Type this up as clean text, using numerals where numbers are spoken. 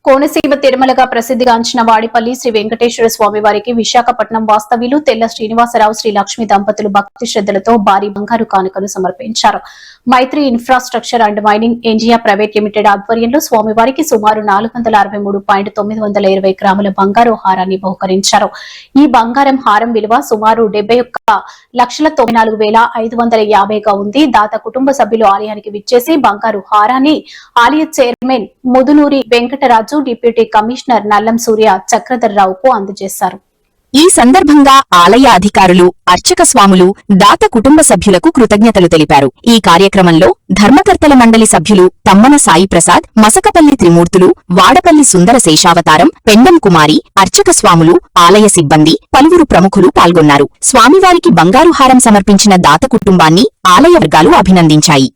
కోనసీమ తిరుమలగా ప్రసిద్ధిగాంచిన వాడిపల్లి శ్రీ వెంకటేశ్వర స్వామి వారికి విశాఖపట్నం వాస్తవ్యులు తెల్ల శ్రీనివాసరావు శ్రీ లక్ష్మి దంపతులు భక్తి శ్రద్దలతో భారీ బంగారు కానుకను సమర్పించారు. Maitri infrastructure and mining India private limited ఆధ్వర్యంలో స్వామివారికి సుమారు 463.920 గ్రాముల బంగారు హారాన్ని బహుకరించారు. ఈ బంగారం హారం విలువ సుమారు 71,94,550 గా ఉంది. దాత కుటుంబ సభ్యులు ఆలయానికి విచ్చేసి బంగారు హారాన్ని ఆలయ chairman Mudunuri Venkataraju, deputy commissioner Nallam Surya చక్రధర్రావుకు అందజేశారు. ఈ సందర్భంగా ఆలయ అధికారులు, అర్చక స్వాములు, దాత కుటుంబ సభ్యులకు కృతజ్ఞతలు తెలిపారు. ఈ కార్యక్రమంలో ధర్మకర్తల మండలి సభ్యులు తమ్మన సాయి ప్రసాద్, మసకపల్లి త్రిమూర్తులు, వాడపల్లి సుందర శేషావతారం, పెండం కుమారి, అర్చక స్వాములు, ఆలయ సిబ్బంది, పలువురు ప్రముఖులు పాల్గొన్నారు. స్వామివారికి బంగారు హారం సమర్పించిన దాత కుటుంబాన్ని ఆలయ వర్గాలు అభినందించాయి.